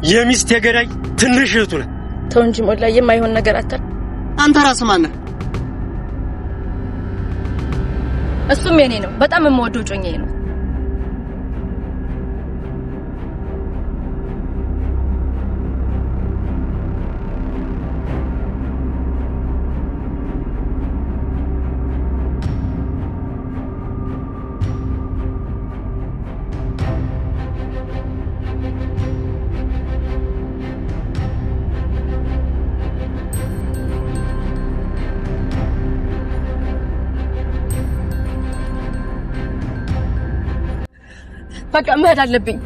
የሚስት የገዳይ ትንሽ እህቱ ነህ። ተው እንጂ ሞላ የማይሆን ነገር አታል። አንተ ራስህ ማን ነህ? እሱም የኔ ነው። በጣም የምወደው ጮኛዬ ነው። በቃ መሄድ አለብኝ።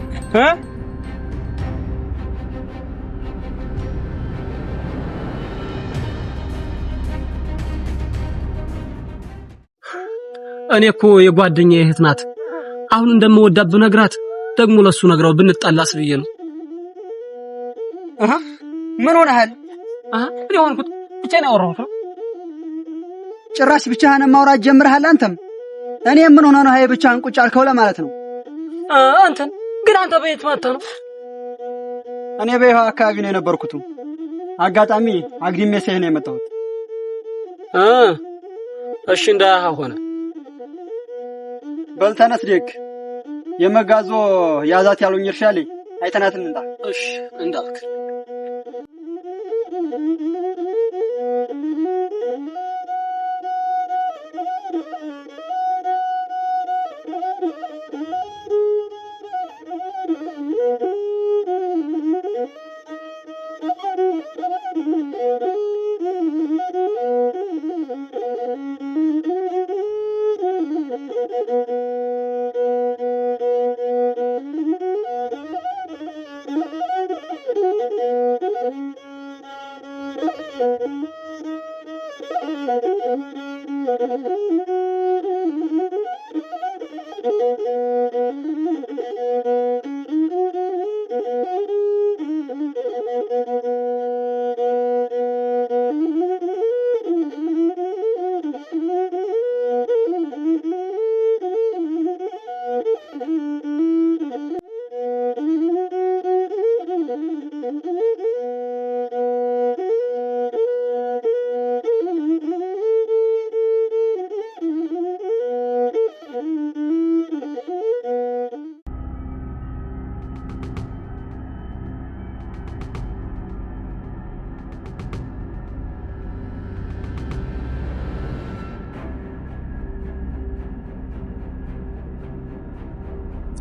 እኔ እኮ የጓደኛዬ እህት ናት። አሁን እንደምወዳት ብነግራት ደግሞ ለሱ ነግራው ብንጣላስ ብዬ ነው። ምን ሆነሃል? እኔ ሆንኩት ብቻዬን አወራሁት። ጭራሽ ብቻህን ማውራት ጀምረሃል አንተም። እኔ ምን ሆነ ነው ብቻህን ቁጭ አልከው ለማለት ነው። አንተን ግን አንተ በየት መጣ ነው? እኔ በይሃው አካባቢ ነው የነበርኩት። አጋጣሚ አግድሜ ሳይህ ነው የመጣሁት። እሺ እንዳህ ሆነ። በልተነስ ደግ የመጋዞ ያዛት ያሉኝ እርሻ ላይ አይተናት እንጣ። እሺ እንዳልክ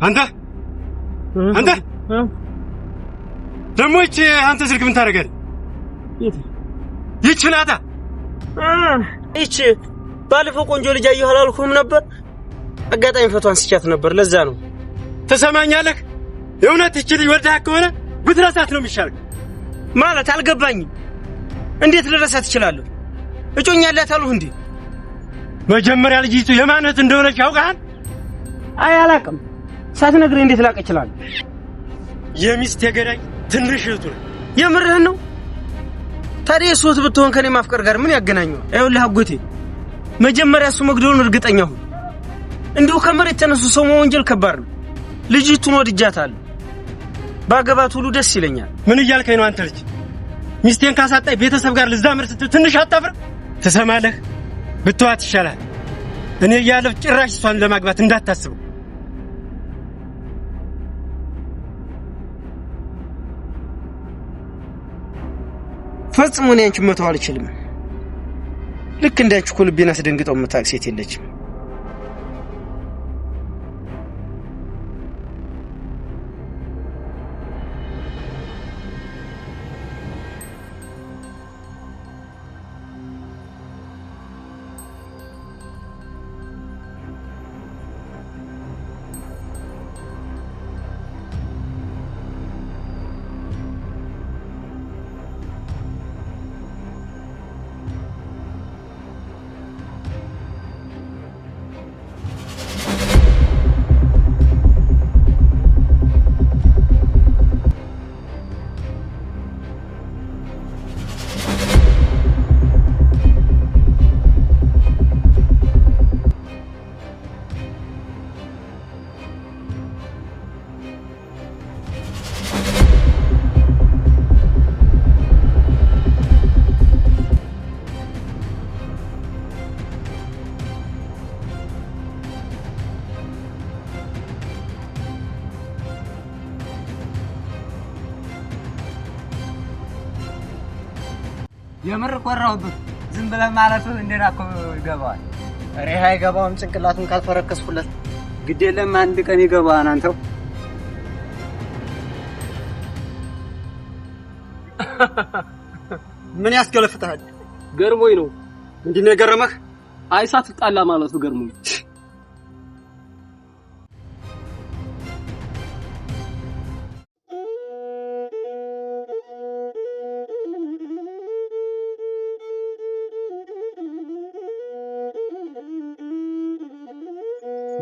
አንተ ደግሞ አንተ ስልክ ምን ታደርጋለህ? ይቺ ናታ። ይቺ ባለፈው ቆንጆ ልጅ አየሁ አላልኩም ነበር? አጋጣሚ ፎቶዋን ስቻት ነበር። ለዛ ነው። ተሰማኛለህ? የእውነት ይቺ ልጅ ወልደህ ከሆነ ብትረሳት ነው የሚሻለው። ማለት አልገባኝም። እንዴት ልረሳት እችላለሁ? እጮኛ አላት አሉህ እንዴ? መጀመሪያ ልጅቱ የማነት እንደሆነች ያውቃል? አይ አላውቅም። ሳትነግረኝ እንዴት ላቅ ይችላል? የሚስት የገዳይ ትንሽ እህቱ ነህ። የምርህን ነው? ታዲያ ሶት ብትሆን ከኔ ማፍቀር ጋር ምን ያገናኘዋል? አይውልህ አጎቴ፣ መጀመሪያ እሱ መግደሉን እርግጠኛ ሁን። እንዲሁ ከመሬት ተነሱ ሰው መወንጀል ከባድ ነው። ልጅቱን ወድጃታለሁ። ባገባት ሁሉ ደስ ይለኛል። ምን እያልከኝ ነው አንተ ልጅ? ሚስቴን ካሳጣይ ቤተሰብ ጋር ልዛምር ስትል ትንሽ አታፍር? ትሰማለህ? ብትዋት ይሻላል። እኔ እያለሁ ጭራሽ እሷን ለማግባት እንዳታስበው። ፈጽሞ እኔ አንቺን መተው አልችልም። ልክ እንዳንቺ እኮ ልቤን አስደንግጠው የምታውቅ ሴት የለችም። የምር ቆራሁበት ዝም ብለህ ማለፍ እንደናኮ ይገባዋል ሬሃ ይገባውም ጭንቅላቱን ካልፈረከስኩለት ግድ የለም አንድ ቀን ይገባዋል አንተው ምን ያስገለፍታል ገርሞኝ ነው እንዴ ነው ገረመህ አይሳት ጣላ ማለቱ ገርሞኝ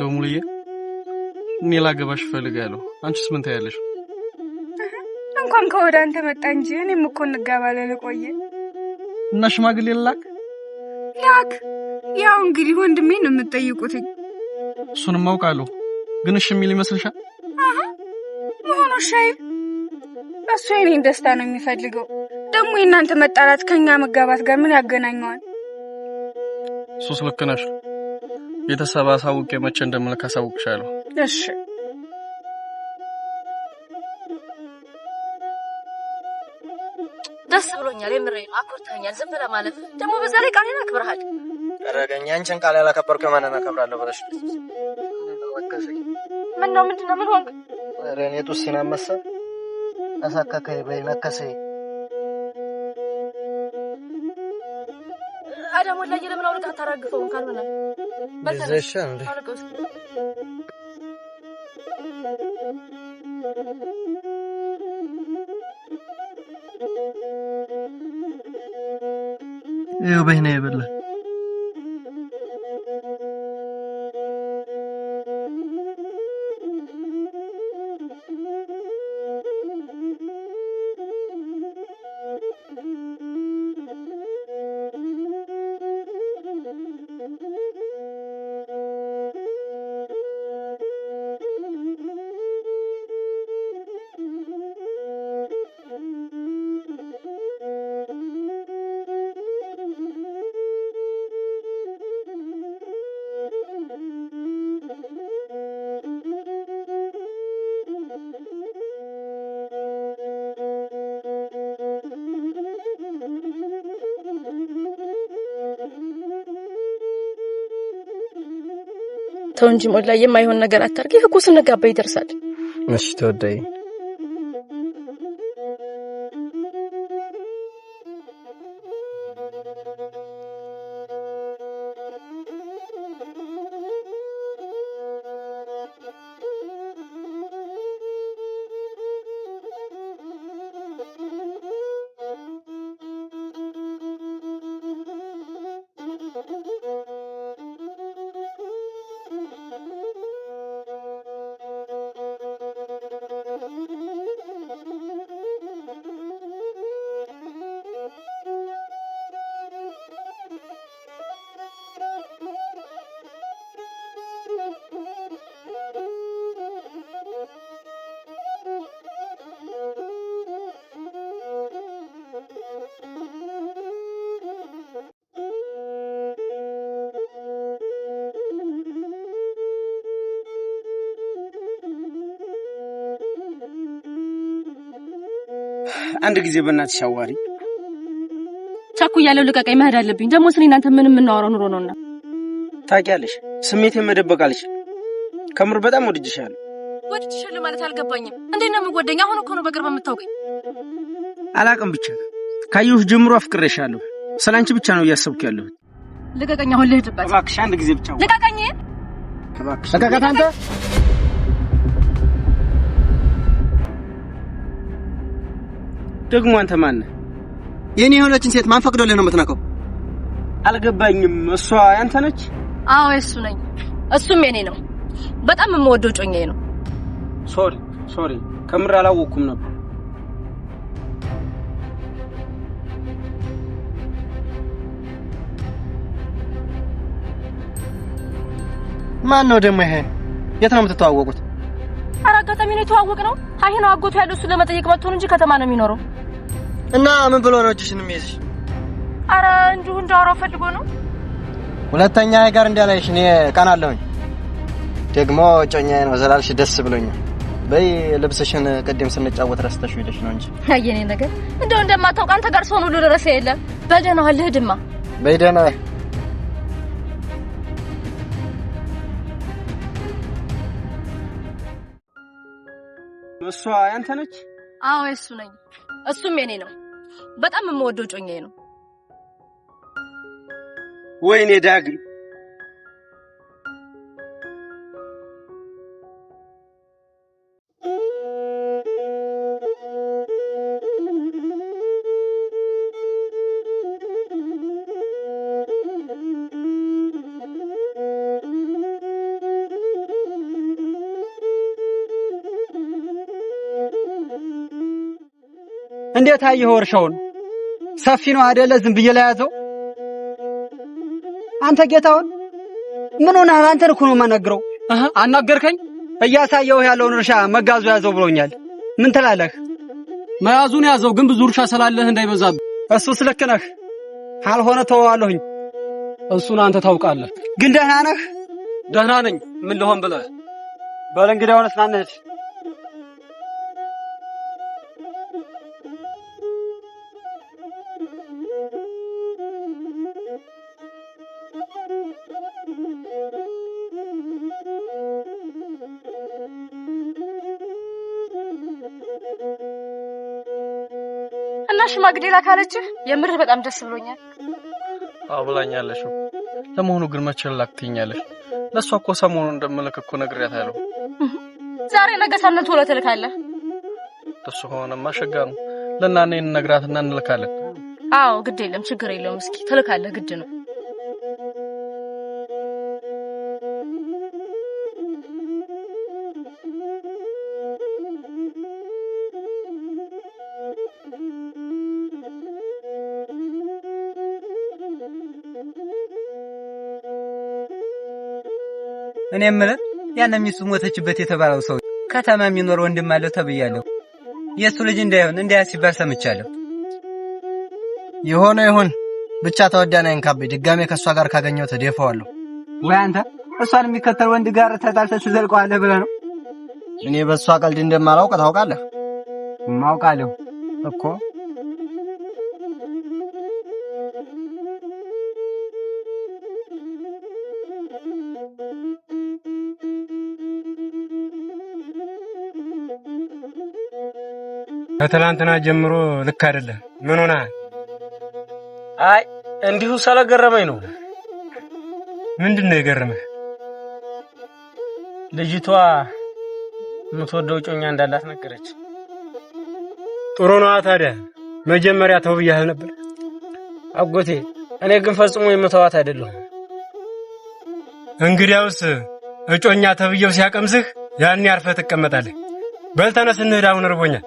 ደሙልዬ እኔ ላገባሽ ፈልጋለሁ አንቺስ ምን ታያለሽ እንኳን ከወደ አንተ መጣ እንጂ እኔም እኮ እንጋባለን ቆየ እና ሽማግሌ ላክ ያው እንግዲህ ወንድሜ ነው የምትጠይቁት እሱንም አውቃለሁ ግን እሺ የሚል ይመስልሻል መሆኑ ሻይ እሱ የኔን ደስታ ነው የሚፈልገው ደግሞ እናንተ መጣላት ከኛ መጋባት ጋር ምን ያገናኘዋል ሶስ ልክ ነሽ ቤተሰብ አሳውቄ መቼ እንደምልክ አሳውቅሻለሁ እሺ ደስ ብሎኛል የምሬን አኩርተኛል ዝም ብለህ ማለት ደግሞ በዛ ላይ ቃሌን አክብረሃል ረጋኛ አንቺን ቃል ያላከበርኩ ማንንም አከብራለሁ ብለሽ ምን ነው ምንድነው ምን ሆንክ ረኔቱ ሲናመሰ አሳካከይ በይነከሰይ አዳም ወላሂ ለምን አውልቃ ታራግፈው ካልሆነ በዘሻ እንዴ ይኸው በእኔ ይበላ ተንጂ ሞላ የማይሆን ነገር አታርጊ እኮ ስንጋባ ይደርሳል እሺ ተወዳይ አንድ ጊዜ በእናትሽ አዋሪ ቻኩያለው ልቀቀኝ መሄድ አለብኝ ደግሞ ስለ እናንተ ምንም እናወራው ኑሮ ነውና ታውቂያለሽ ስሜቴን መደበቃለሽ ከምር በጣም ወድጅሻለሁ ወድጅሻለሁ ማለት አልገባኝም እንዴት ነው የምወደኝ አሁን እኮ ነው በቅርብ የምታውቀኝ አላቅም ብቻ ካየሁሽ ጀምሮ አፍቅሬሻለሁ ስላንቺ ብቻ ነው እያሰብኩ ያለሁት ልቀቀኝ አሁን ልሄድበት እባክሽ አንድ ጊዜ ብቻ ልቀቀኝ እባክሽ ለቀቀት አንተ ደግሞ አንተ ማን ነህ የኔ የሆነችን ሴት ማን ፈቅዶልህ ነው የምትነካው አልገባኝም እሷ ያንተ ነች አዎ እሱ ነኝ እሱም የኔ ነው በጣም የምወደው ጮኛዬ ነው ሶሪ ከምር አላወኩም ነበር ማን ነው ደግሞ ይሄ የት ነው የምትተዋወቁት አራጋጣሚ ነው የተዋወቅነው አይ ነው አጎቱ ያለው እሱ ለመጠየቅ መጥቶ እንጂ ከተማ ነው የሚኖረው እና ምን ብሎ ነው እጅሽን የሚይዝሽ አረ እንዲሁ እንዳወራው ፈልጎ ነው ሁለተኛ ጋር እንዳላይሽ እኔ ቀናለሁኝ ደግሞ ጮኛዬ ነው ዘላልሽ ደስ ብሎኛል በይ ልብስሽን ቀደም ስንጫወት ረስተሽ ሄደሽ ነው እንጂ አየኔ ነገር እንደው እንደማታውቅ አንተ ጋር ሰው ሁሉ ድረስ የለም በደህና ልሂድማ በይ ደህና እሷ ያንተ ነች? አዎ እሱ ነኝ እሱም የኔ ነው በጣም የምወደው ጮኛዬ ነው ወይኔ ዳግም እንዴት አየኸው? እርሻውን ሰፊ ነው አይደለ? ዝም ብዬ ላይ ያዘው። አንተ ጌታውን ምን ሆነህ? አንተን እኮ ነው የማናግረው። አናገርከኝ? እያሳየው ያለውን እርሻ መጋዙ ያዘው ብሎኛል። ምን ትላለህ? መያዙን ያዘው፣ ግን ብዙ እርሻ ስላለህ እንዳይበዛብህ። እሱስ ልክ ነህ። አልሆነ ተወዋለሁኝ። እሱን አንተ ታውቃለህ። ግን ደህና ነህ? ደህና ነኝ። ምን ልሆን ብለህ? በል እንግዲህ አሁንስ ና እንሂድ። እና ሽማግሌላ ካለችህ የምር በጣም ደስ ብሎኛል። አዎ ብላኛለሽ። ለመሆኑ ግን መቼ ላክትኛለሽ? ለሷ እኮ ሰሞኑን እንደምልክ እኮ ነግሬያታለሁ። ዛሬ ነገ ሳንል ቶሎ ትልካለህ። እሱ ሆነማ ሸጋ ነው። ለናኔ እንነግራትና እንልካለን። አዎ ግድ የለም ችግር የለውም። እስኪ ትልካለህ፣ ግድ ነው። እኔ የምልህ ያን ሚስቱ ሞተችበት የተባለው ሰው ከተማ የሚኖር ወንድም አለው ተብያለሁ። የሱ ልጅ እንዳይሆን ሲባል ሰምቻለሁ። ይሆነ ይሁን ብቻ ተወዳናይን ካብይ ድጋሜ ከሷ ጋር ካገኘው ተደፈዋለሁ። ወይ አንተ እሷን የሚከተል ወንድ ጋር ተጣልተህ ትዘልቀዋለህ ብለህ ነው? እኔ በሷ ቀልድ እንደማላውቅ ታውቃለህ? ማውቃለሁ እኮ ከትላንትና ጀምሮ ልክ አይደለም። ምን ሆነ? አይ እንዲሁ ስለገረመኝ ነው። ምንድነው የገረመህ? ልጅቷ የምትወደው ጮኛ እንዳላት ነገረች። ጥሩ ነው ታዲያ። መጀመሪያ ተው ብያለሁ ነበር አጎቴ። እኔ ግን ፈጽሞ የምተዋት አይደለሁም። እንግዲያውስ እጮኛ ተብየው ሲያቀምስህ ያን ያርፈህ ትቀመጣለህ። በል ተነስ እንሂድ፣ አሁን እርቦኛል።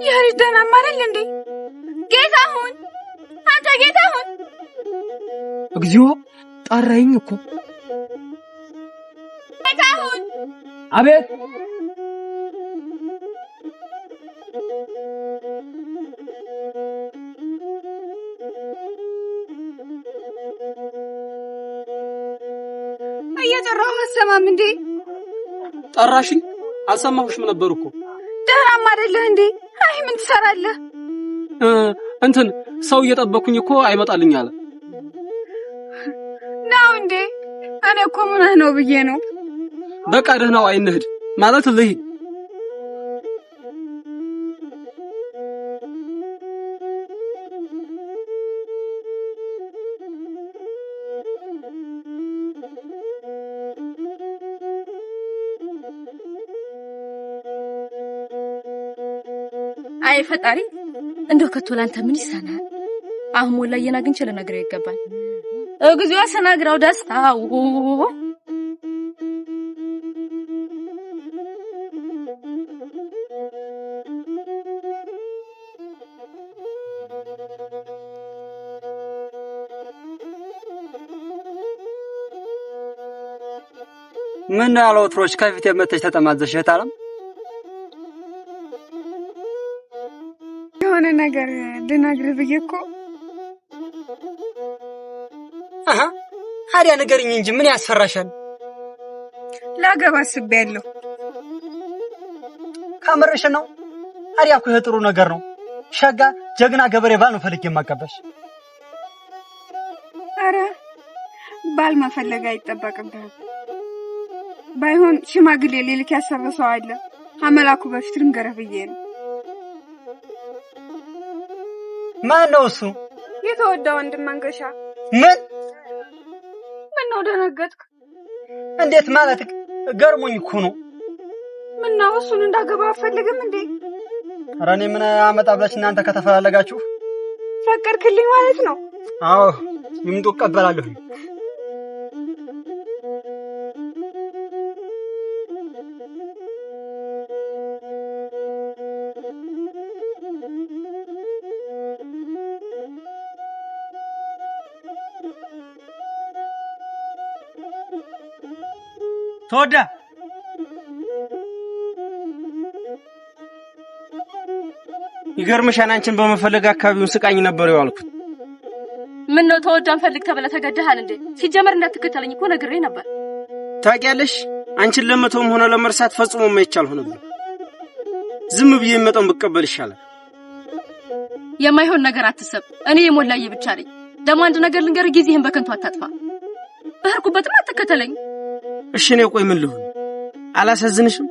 ያሪፍ ደህና ማረል እንዴ? ጌታሁን አንተ ጌታሁን! እግዚኦ ጠራኝ እኮ። ጌታሁን! አቤት። እየጠራሁ አሰማም እንዴ? ጠራሽኝ? አልሰማሁሽም ነበር እኮ። ደህናም አይደለህ እንዴ? አይ ምን ትሰራለህ? እንትን ሰው እየጠበኩኝ እኮ አይመጣልኝ አለ። እኔ እኮ ምን ነው ብዬ ነው። በቃ ደህናው አይንህድ ማለት ልሂድ። አይ ፈጣሪ እንደው ከቶ ላንተ ምን ይሳናል? አሁን ወላየና ግን ቸለ ነገር ይገባል። እግዚኦ ሰናግራው ደስታው ምን ያለው ትሮች ከፊት የመተሽ ተጠማዘሽ እህታለም የሆነ ነገር ልነግርህ ብዬ እኮ ታዲያ ንገሪኝ እንጂ ምን ያስፈራሻል? ላገባ አስቤያለሁ። ካመረሽ ነው? ታዲያ እኮ ጥሩ ነገር ነው። ሸጋ ጀግና ገበሬ ባል ነው ፈልጌ የማቀበሽ። አረ ባል መፈለግ አይጠበቅብህም። ባይሆን ሽማግሌ ሊልክ ያሰበሰው አለ። አመላኩ በፊት ልንገርህ ብዬ ነው። ማን ነው እሱ? የተወዳ ወንድም መንገሻ። ምን ነው ደነገጥክ? እንዴት ማለት? ገርሞኝ እኮ ነው። ምን ነው እሱን እንዳገባ አትፈልግም እንዴ? ኧረ እኔ ምን አመጣ ብላችሁ እናንተ ከተፈላለጋችሁ ፈቀድክልኝ ማለት ነው? አዎ ይምጡ እቀበላለሁ። ተወዳ ይገርምሻል፣ አንቺን በመፈለግ አካባቢውን ስቃኝ ነበር ያልኩት። ምን ነው ተወዳን ፈልግ ተበለ ተገደሃል እንዴ? ሲጀመር እንዳትከተለኝ እኮ ነግሬ ነበር። ታውቂያለሽ፣ አንቺን ለመተውም ሆነ ለመርሳት ፈጽሞ የማይቻል ሆነብኝ። ዝም ብዬ መጣው መቀበል ይሻላል። የማይሆን ነገር አትሰብ። እኔ የሞላዬ ብቻ ነኝ። ደሞ አንድ ነገር ልንገር፣ ጊዜህን በከንቱ አታጥፋ። በህርኩበትም አትከተለኝ። እሺ ነው ቆይ ምን ልሁን? አላሳዝንሽም?